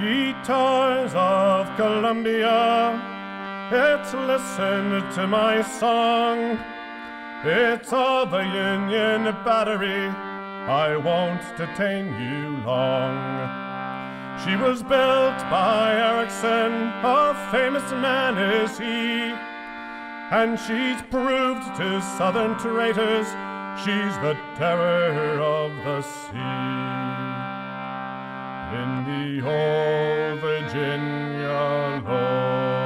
Ye tars of Columbia, it's listen to my song. It's of a Union battery, I won't detain you long. She was built by Erickson, a famous man is he, and she's proved to Southern traitors she's the terror of the sea. In the old Virginia lowlands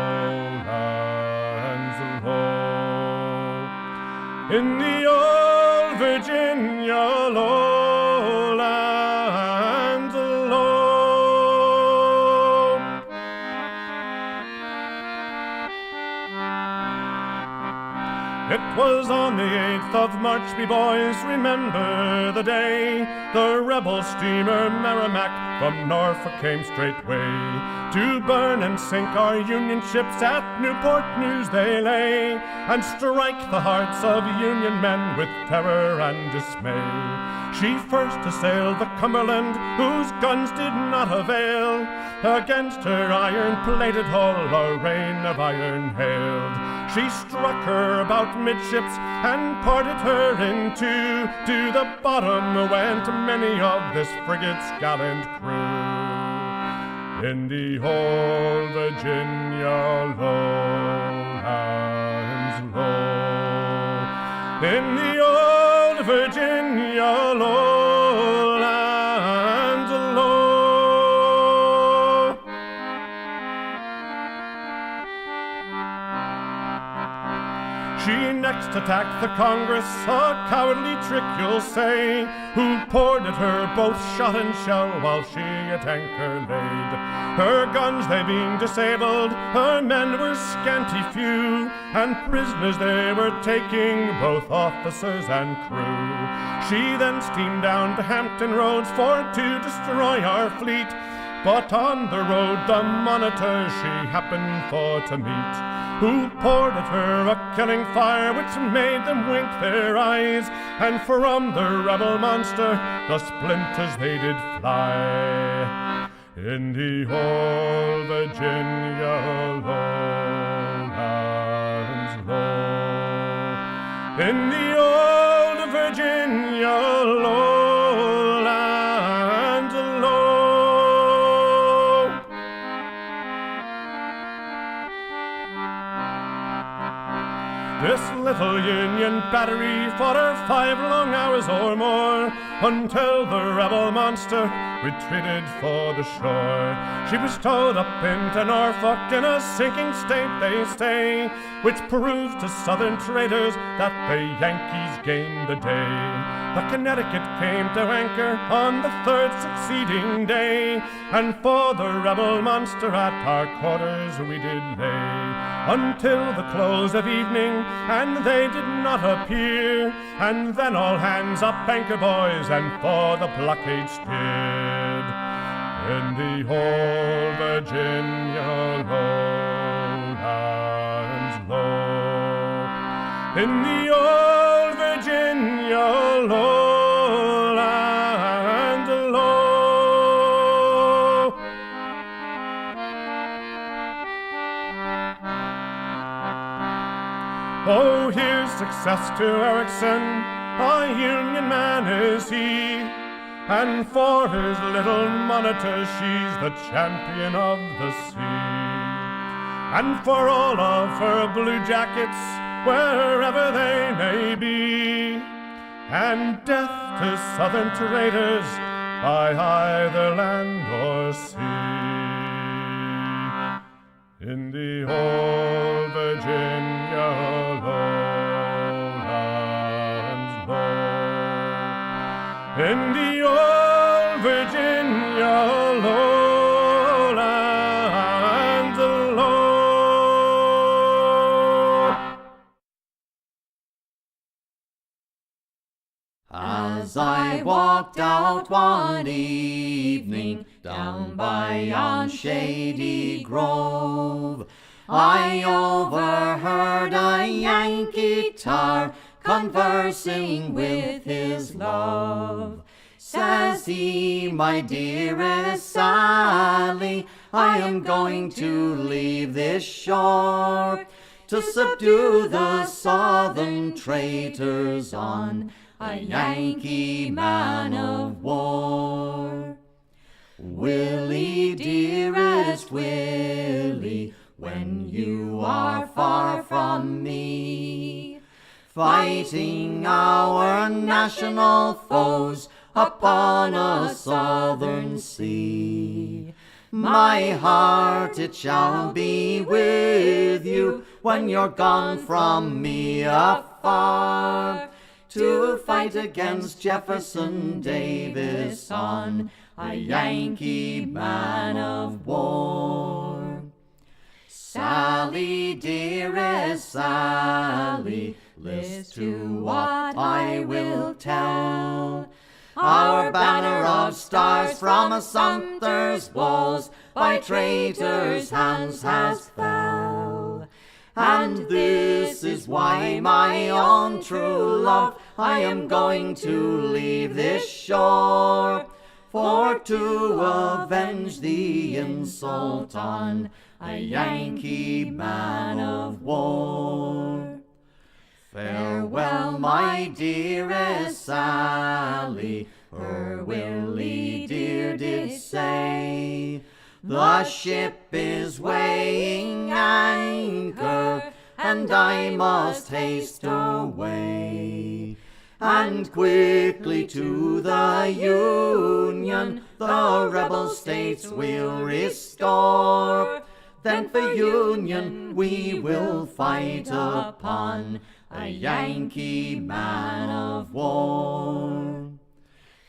low, in the old Virginia lowlands low. It was on the 8th of March, me boys, remember the day, the rebel steamer Merrimac from Norfolk came straightway to burn and sink our Union ships. At Newport News they lay, and strike the hearts of Union men with terror and dismay. She first assailed the Cumberland, whose guns did not avail. Against her iron-plated hull a rain of iron hailed. She struck her about midships and parted her in two. To the bottom went many of this frigate's gallant crew. In the old Virginia lowlands low, in the old Virginia lowlands low. She next attacked the Congress, a cowardly trick you'll say, who poured at her both shot and shell while she at anchor laid. Her guns they being disabled, her men were scanty few, and prisoners they were taking, both officers and crew. She then steamed down to Hampton Roads for to destroy our fleet, but on the road the Monitor she happened for to meet, who poured at her a killing fire which made them wink their eyes, and from the rebel monster the splinters they did fly. In the old Virginia lowlands low, in the old Virginia lowlands low. This little Union battery fought her 5 long hours or more, until the rebel monster retreated for the shore. She was towed up into Norfolk, in a sinking state they say, which proves to Southern traders that the Yankees gained the day. The Connecticut came to anchor on the 3rd succeeding day, and for the rebel monster at our quarters we did lay, until the close of evening, and they did not appear, and then all hands up anchor, boys, and for the blockade steered. In the old Virginia lowlands low, in the old Virginia lowlands low. Oh, here's success to Erickson, a Union man is he, and for his little Monitor she's the champion of the sea. And for all of her blue jackets, wherever they may be, and death to Southern traitors by either land or sea. In the old Virginia lowlands low, in the old Virginia lowlands low. As I walked out one evening down by yon shady grove, I overheard a Yankee tar conversing with his love. Says he, my dearest Sally, I am going to leave this shore to subdue the southern traitors on a Yankee man of war. Willie, dearest Willie, when you are far from me, fighting our national foes upon a southern sea, my heart it shall be with you when you're gone from me afar, to fight against Jefferson Davis on a Yankee man of war. Sally, dearest Sally, list to what I will tell. Our banner of stars from Sumter's walls by traitors' hands has fell. And this is why, my own true love, I am going to leave this shore, for to avenge the insult on a Yankee man of war. Farewell, my dearest Sally, her Willie dear did say. The ship is weighing anchor, and I must haste away, and quickly to the Union the rebel states will restore. Then for Union we will fight upon a Yankee man of war.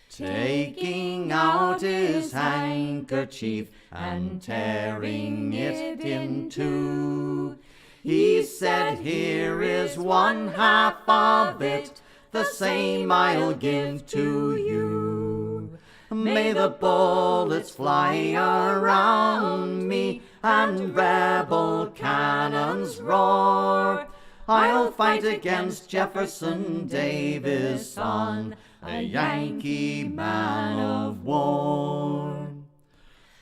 Taking out his handkerchief and tearing it in two, he said, here is one half of it, the same I'll give to you. May the bullets fly around me and rebel cannons roar, I'll fight against Jefferson Davis on a Yankee man of war.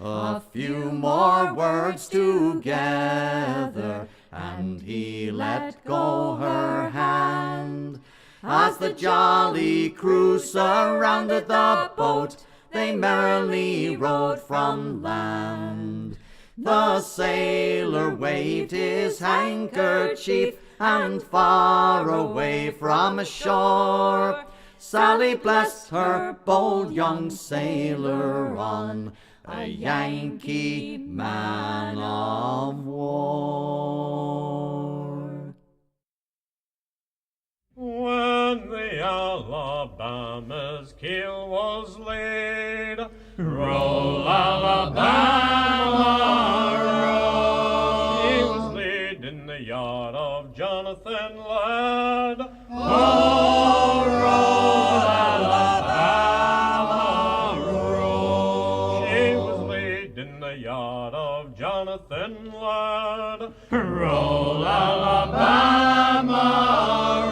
A few more words together, and he let go her hand. As the jolly crew surrounded the boat, they merrily rowed from land. The sailor waved his handkerchief, and far away from shore, Sally blessed her bold young sailor on a Yankee man of war. When the Alabama's keel was laid, roll Alabama, roll. She was laid in the yard of Jonathan Ladd. Oh, roll Alabama, roll. She was laid in the yard of Jonathan Ladd. Roll Alabama,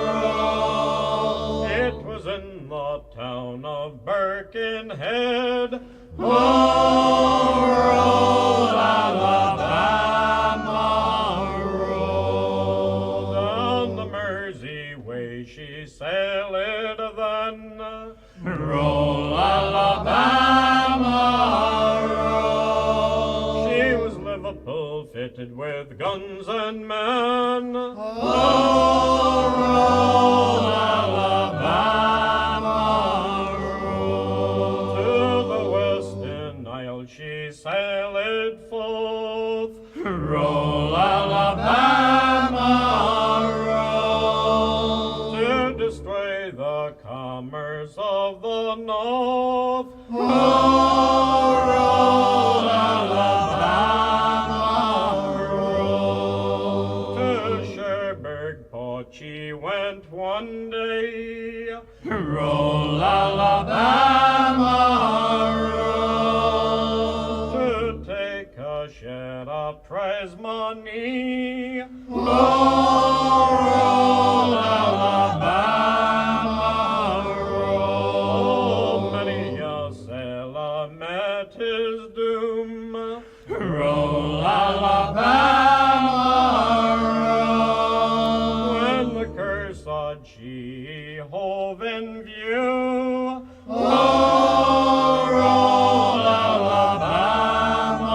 roll. It was in the town of Birkenhead. Oh, roll Alabama, roll. Down the Mersey way she sailed then. Roll Alabama, roll. She was Liverpool fitted with guns and men. Oh, roll Alabama, roll. To the Western Isle she sailed forth. Roll Alabama, roll. To destroy the commerce of the North. Oh, roll Alabama, roll. To Cherbourg port she went one day. Roll Alabama, roll. To take a share of prize money. Oh, roll Alabama, roll. Oh, many she hove in view. Oh, roll, Alabama,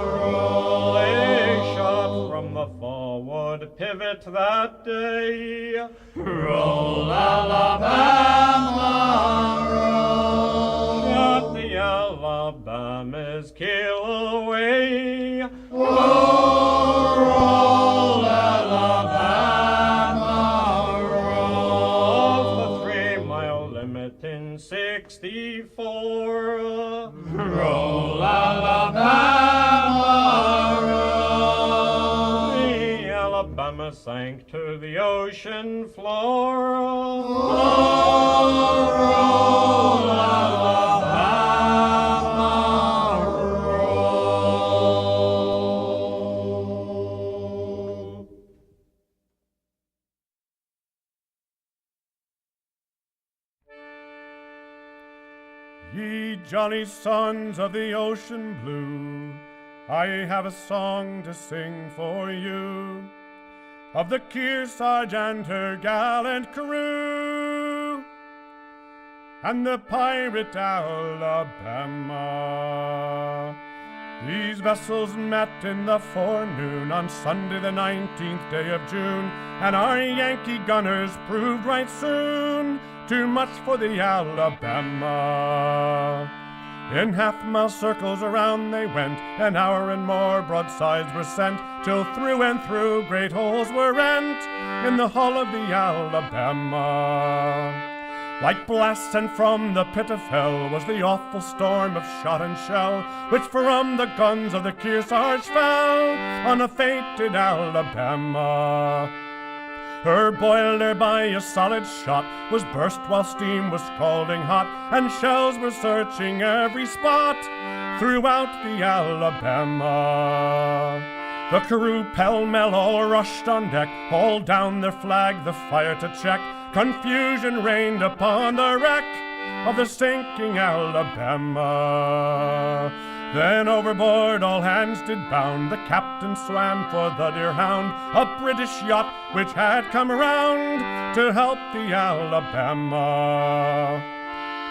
roll. They shot from the forward pivot that day. Roll, Alabama, roll. Shot the Alabama's keel away. Oh, roll, Alabama, roll. Off the 3-mile limit in 64. Roll, Alabama, roll. The Alabama sank to the ocean floor. Oh, roll, Alabama, roll. Ye jolly sons of the ocean blue, I have a song to sing for you, of the Kearsarge and her gallant crew, and the pirate Alabama. These vessels met in the forenoon on Sunday the 19th day of June, and our Yankee gunners proved right soon too much for the Alabama. In half-mile circles around they went, an hour and more broadsides were sent, till through and through great holes were rent in the hull of the Alabama. Like blasts and from the pit of hell was the awful storm of shot and shell, which from the guns of the Kearsarge fell on a fated Alabama. Her boiler by a solid shot was burst while steam was scalding hot, and shells were searching every spot throughout the Alabama. The crew pell-mell all rushed on deck, hauled down their flag, the fire to check. Confusion reigned upon the wreck of the sinking Alabama. Then overboard all hands did bound, the captain swam for the dear hound, a British yacht which had come around to help the Alabama.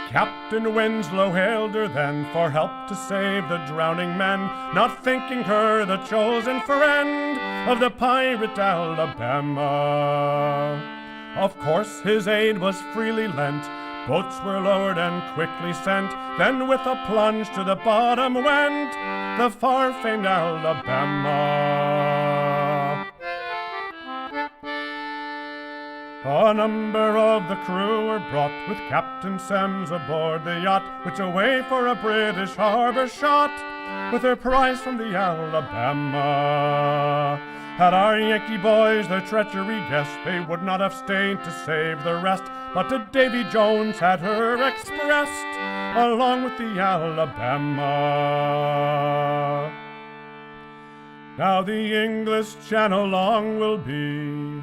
Captain Winslow hailed her then for help to save the drowning men, not thinking her the chosen friend of the pirate Alabama. Of course his aid was freely lent, boats were lowered and quickly sent, then with a plunge to the bottom went the far-famed Alabama. A number of the crew were brought with Captain Semmes aboard the yacht, which away for a British harbor shot with her prize from the Alabama. Had our Yankee boys their treachery guessed, they would not have stayed to save the rest, but to Davy Jones had her expressed along with the Alabama. Now the English Channel long will be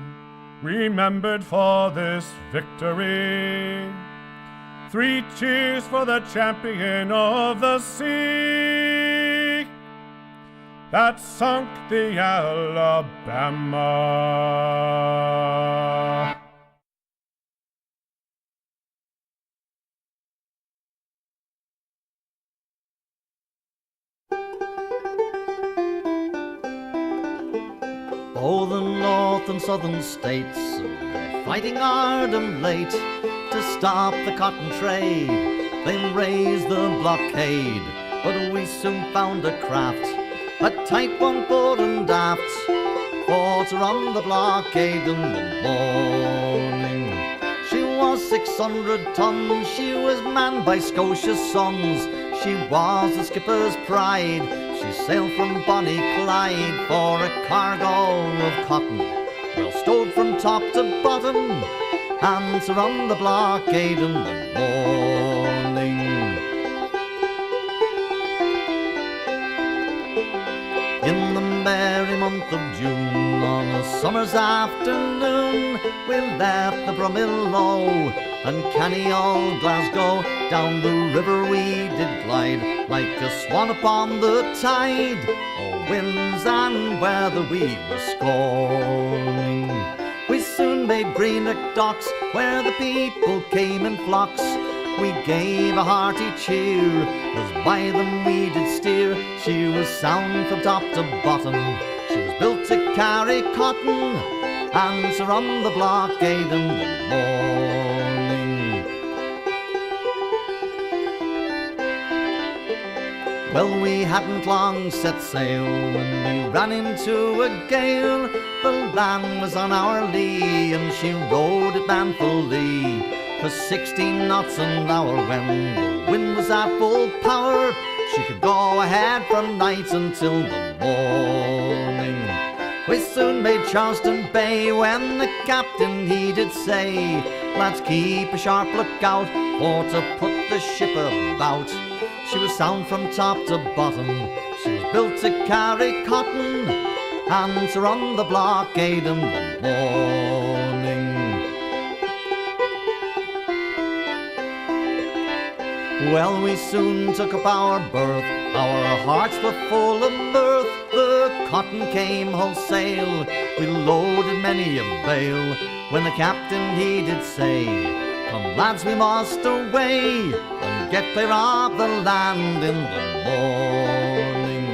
remembered for this victory. 3 cheers for the champion of the sea that sunk the Alabama. Oh, the north and southern states are fighting hard and late to stop the cotton trade. They raised the blockade, but we soon found a craft, a tight one fore and aft, fought her on the blockade in the morning. She was 600 tons, she was manned by Scotia's sons, she was the skipper's pride. She sailed from Bonnie Clyde for a cargo of cotton, well stowed from top to bottom, hands her on the blockade in the morning. In the merry month of June, on a summer's afternoon, we left the Bromillo and Canny all Glasgow. Down the river we did glide like a swan upon the tide. Oh, winds and weather we were scorning. We soon made Greenock docks, where the people came in flocks. We gave a hearty cheer, as by them we did steer. She was sound from top to bottom, she was built to carry cotton, answer on the blockade in the morning. Well, we hadn't long set sail when we ran into a gale. The land was on our lee, and she rode it manfully for 16 knots an hour. When the wind was at full power, she could go ahead from night until the morning. We soon made Charleston Bay, when the captain he did say, lads, keep a sharp lookout, for to put the ship about. She was sound from top to bottom, she was built to carry cotton, answer on the blockade in the morning. Well, we soon took up our berth, our hearts were full of mirth. The cotton came wholesale, we loaded many a bale, when the captain he did say, come lads, we must away, and get clear of the land in the morning.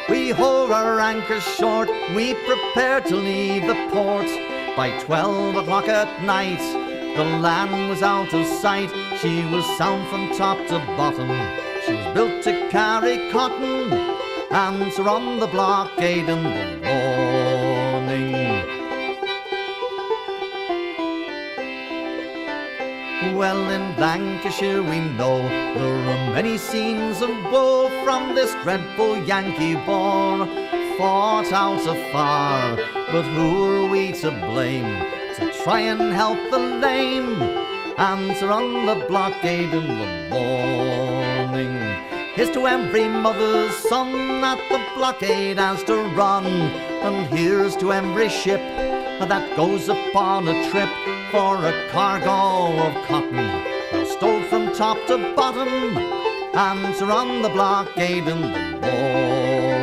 We hove our anchors short, we prepared to leave the port. By 12 o'clock at night, the land was out of sight. She was sound from top to bottom, she was built to carry cotton, answer on the blockade in the morning. Well, in Lancashire we know there are many scenes of woe from this dreadful Yankee war, fought out afar. But who are we to blame, to try and help the lame, answer on the blockade in the morning. Here's to every mother's son that the blockade has to run, and here's to every ship that goes upon a trip for a cargo of cotton, well stowed from top to bottom, answer on the blockade in the morning.